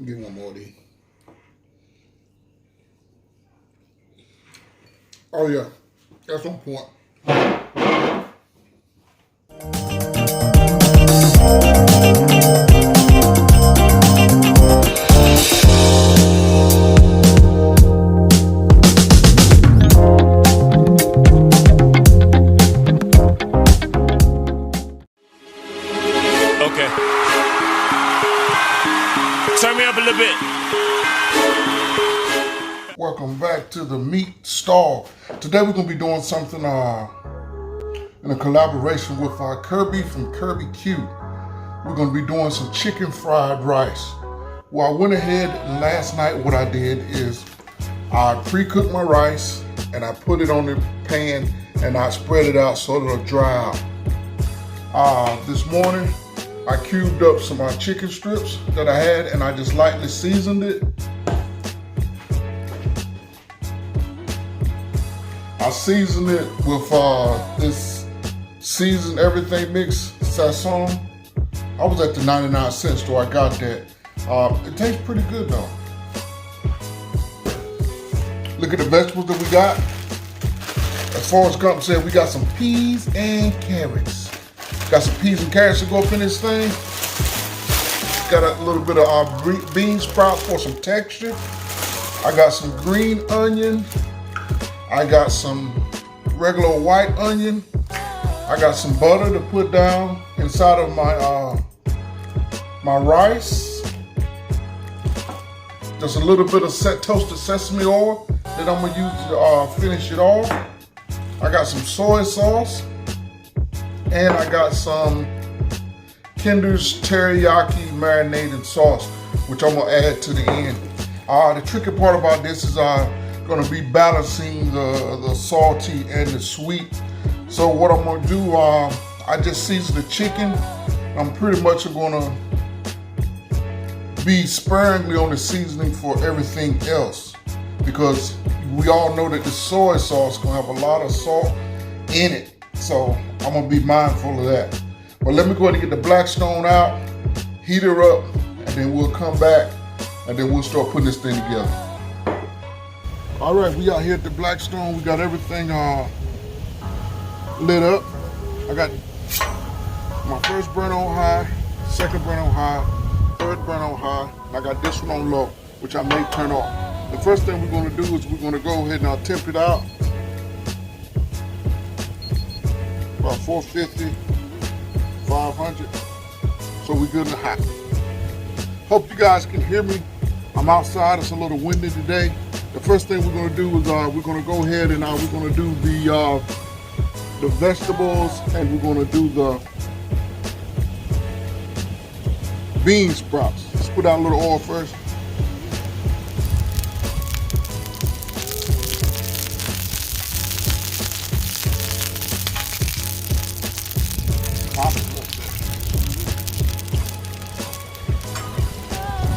Get one more of these. Oh yeah, that's on point. Okay. Turn me up a little bit. Welcome back to the meat stall. Today we're gonna be doing something in a collaboration with Kirbbq from Kirbbq. We're gonna be doing some chicken fried rice. Well, I went ahead and last night what I did is I pre-cooked my rice and I put it on the pan and I spread it out so it'll dry out. This morning I cubed up some chicken strips that I had and I just lightly seasoned it. I seasoned it with this seasoned everything mix, Sazon. I was at the 99-cent store, I got that. It tastes pretty good though. Look at the vegetables that we got. As far as Compton said, we got some peas and carrots. Got some peas and carrots to go up in this thing. Got a little bit of bean sprouts for some texture. I got some green onion. I got some regular white onion. I got some butter to put down inside of my rice. Just a little bit of toasted sesame oil that I'm gonna use to finish it off. I got some soy sauce. And I got some Kinder's teriyaki marinated sauce, which I'm gonna add to the end. The tricky part about this is gonna be balancing the salty and the sweet. So what I'm gonna do, I just seasoned the chicken. I'm pretty much gonna be sparingly on the seasoning for everything else because we all know that the soy sauce is gonna have a lot of salt in it. So I'm gonna be mindful of that. But let me go ahead and get the Blackstone out, heat her up, and then we'll come back and then we'll start putting this thing together. All right, we out here at the Blackstone. We got everything lit up. I got my first burn on high, second burn on high, third burn on high, and I got this one on low, which I may turn off. The first thing we're gonna do is we're gonna go ahead and temp it out. About 450, 500, so we're good and hot. Hope you guys can hear me. I'm outside, it's a little windy today. The first thing we're gonna do is we're gonna go ahead and we're gonna do the vegetables and we're gonna do the bean sprouts. Let's put out a little oil first.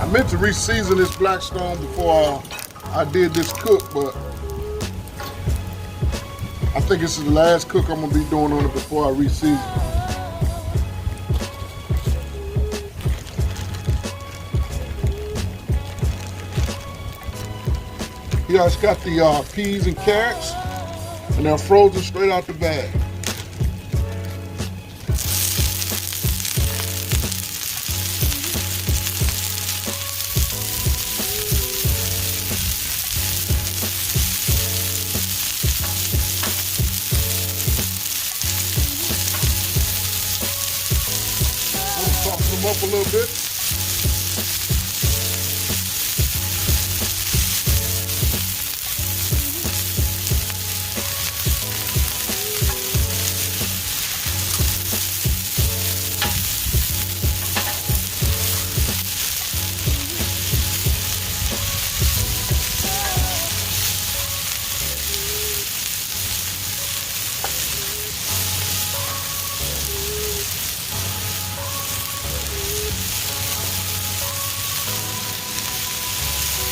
I meant to re-season this Blackstone before I did this cook, but I think this is the last cook I'm gonna be doing on it before I re-season. Here it's got the peas and carrots, and they're frozen straight out the bag. Soften them up a little bit.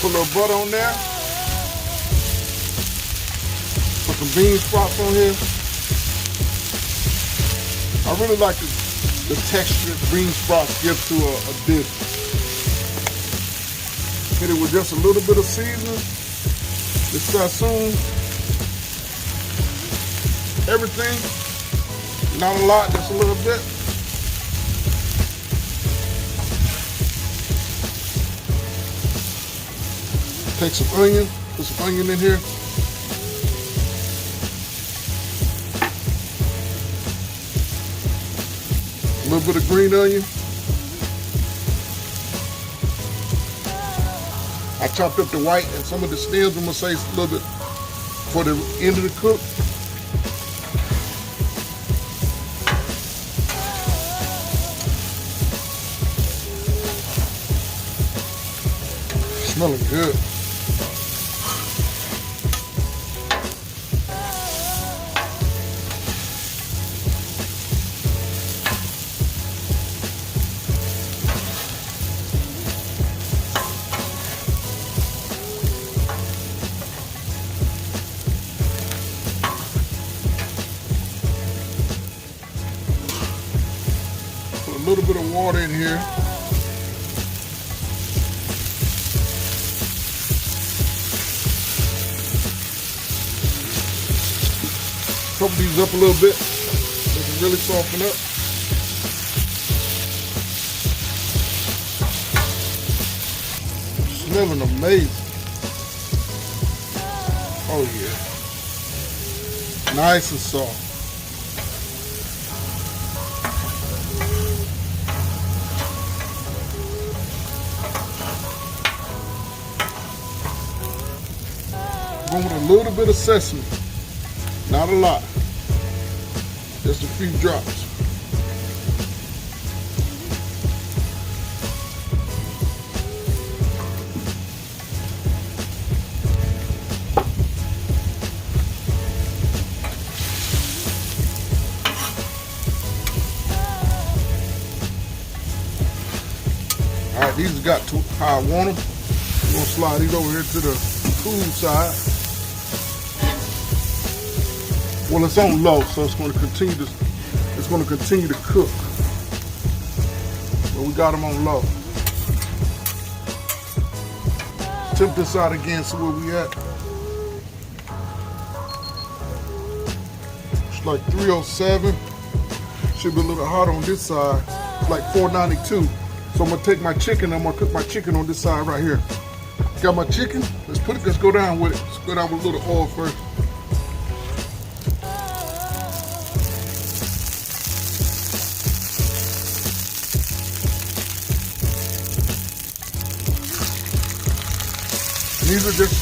Put a little butter on there. Put some bean sprouts on here. I really like the texture that bean sprouts give to a dish. Hit it with just a little bit of seasoning. This sassoon. Everything. Not a lot, just a little bit. Take some onion. Put some onion in here. A little bit of green onion. I chopped up the white and some of the stems. I'm gonna say a little bit for the end of the cook. Smelling good. Put a little bit of water in here. Cover these up a little bit. They can really soften up. Smelling amazing. Oh yeah. Nice and soft. Going with a little bit of sesame. Not a lot. Just a few drops. All right, these got to how I want them. I'm gonna slide these over here to the cool side. Well, it's on low, so it's going to continue to cook. But we got them on low. Temp this out again, see where we at. It's like 307. Should be a little hot on this side. It's like 492. So I'm gonna take my chicken. I'm gonna cook my chicken on this side right here. Got my chicken. Let's go down with it. Let's go down with a little oil first. These are just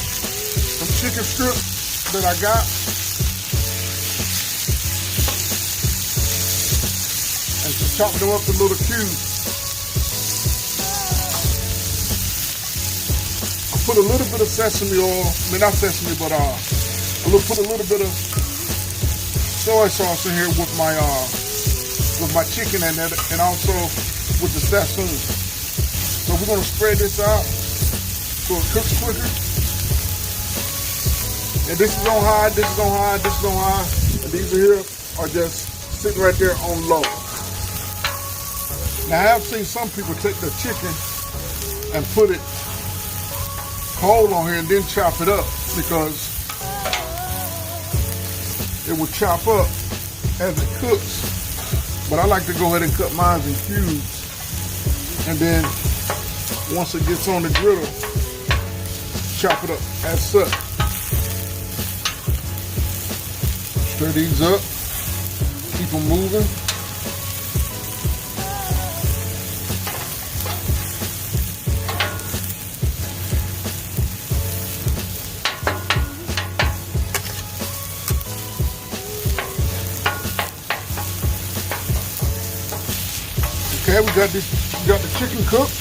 some chicken strips that I got. And just chop them up in little cubes. I put a little bit of sesame oil, I mean not sesame, but put a little bit of soy sauce in here with my chicken and also with the sassoon. So we're gonna spread this out so it cooks quicker. And this is on high, this is on high, this is on high. And these here are just sitting right there on low. Now I have seen some people take their chicken and put it whole on here and then chop it up because it will chop up as it cooks. But I like to go ahead and cut mine in cubes. And then once it gets on the griddle, chop it up as such. Stir these up, keep them moving. Okay, we got the chicken cooked.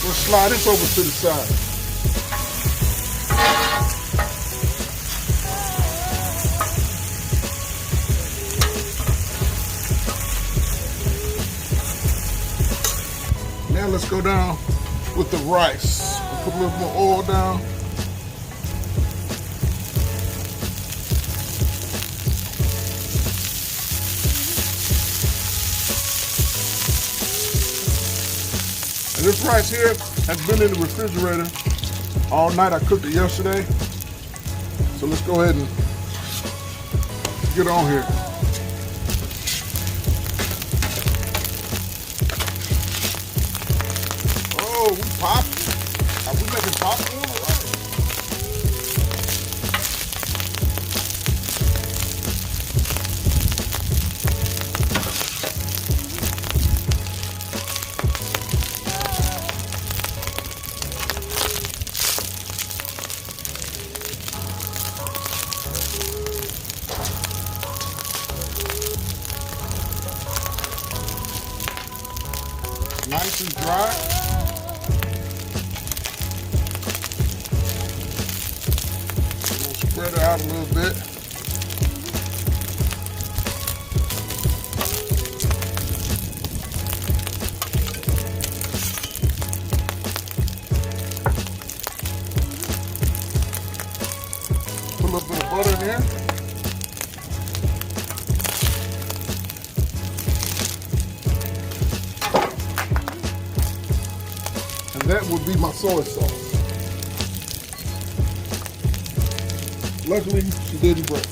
We'll slide this over to the side. Now let's go down with the rice. We'll put a little more oil down. This rice here has been in the refrigerator all night. I cooked it yesterday. So let's go ahead and get on here. Oh, we popped. Are we making popcorn or what? Nice and dry. We'll spread it out a little bit. Put a little bit of butter in there. That would be my soy sauce. Luckily, she didn't break.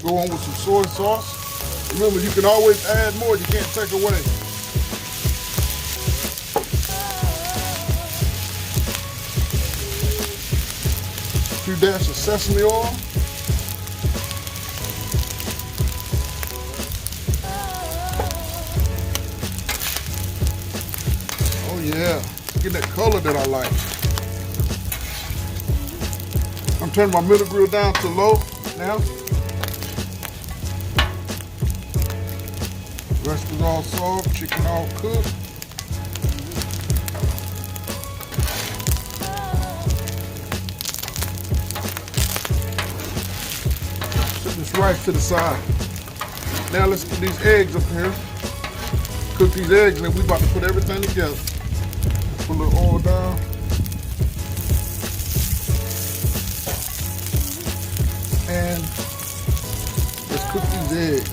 Go on with some soy sauce. Remember, you can always add more. You can't take away. A few dashes of sesame oil. Yeah, get that color that I like. I'm turning my middle grill down to low now. Rest is all soft, chicken all cooked. Set this rice to the side. Now let's put these eggs up here. Cook these eggs and then we about to put everything together. Put a little oil down. And let's cook these eggs.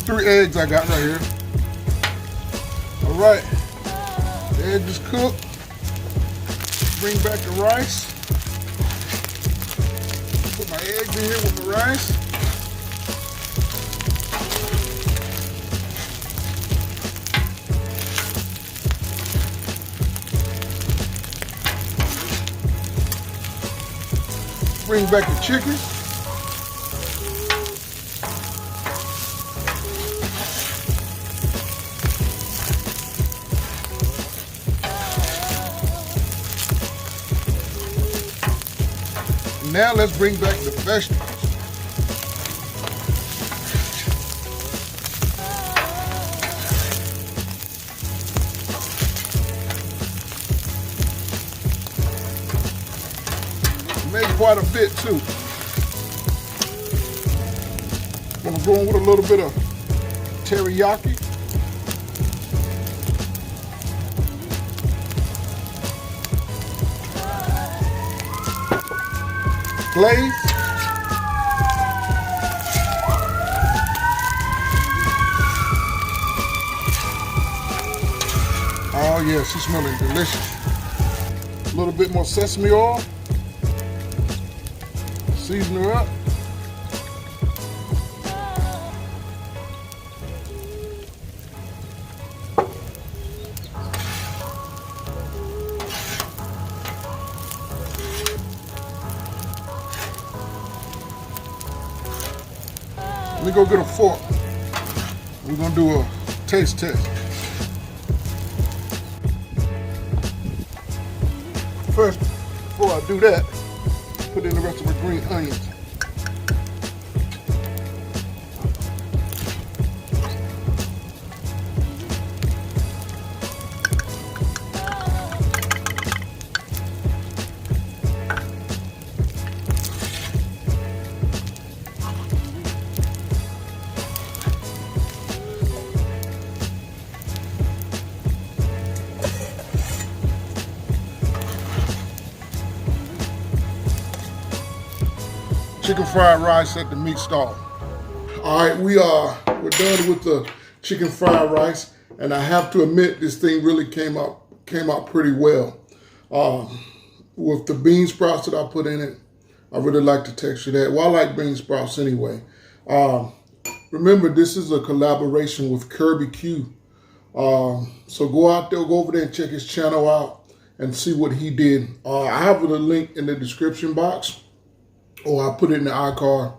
Three eggs I got right here. All right, the egg is cooked. Bring back the rice. Put my eggs in here with the rice. Bring back the chicken. Now let's bring back the vegetables. Made quite a bit too. Gonna go in with a little bit of teriyaki. Glaze. Oh yeah, she's smelling delicious. A little bit more sesame oil. Season her up. Let me go get a fork. We're gonna do a taste test. First, before I do that, put in the rest of the green onions. chicken fried rice at the meat stall. All right, we're done with the chicken fried rice, and I have to admit this thing really came out pretty well. With the bean sprouts that I put in it, I really like the texture of that. Well, I like bean sprouts anyway. Remember, this is a collaboration with Kirbbq. So go out there, go over there and check his channel out and see what he did. I have a link in the description box, or I'll put it in the iCard.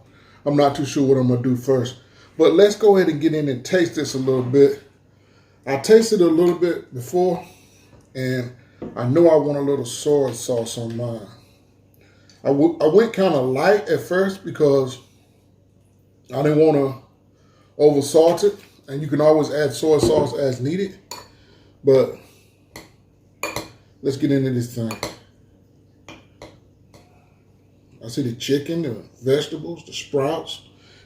I'm not too sure what I'm gonna do first. But let's go ahead and get in and taste this a little bit. I tasted a little bit before, and I know I want a little soy sauce on mine. I went kind of light at first because I didn't want to over salt it, and you can always add soy sauce as needed. But let's get into this thing. I see the chicken, the vegetables, the sprouts,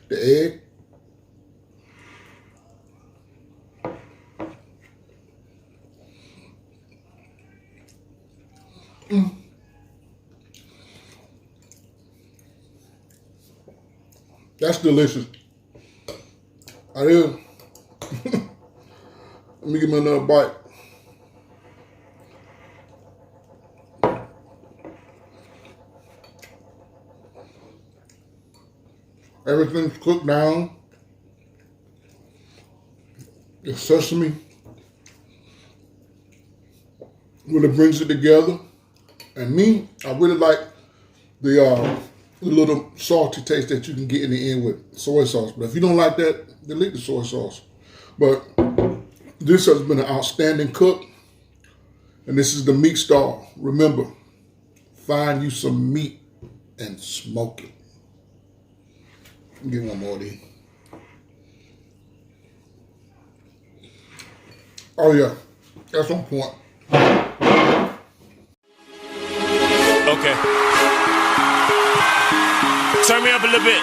the egg. That's delicious. It is. Let me give me another bite. Everything's cooked down. The sesame really brings it together. And me, I really like the little salty taste that you can get in the end with soy sauce. But if you don't like that, delete the soy sauce. But this has been an outstanding cook. And this is the meat stall. Remember, find you some meat and smoke it. Get one more of these. Oh yeah, that's on point. Okay. Turn me up a little bit.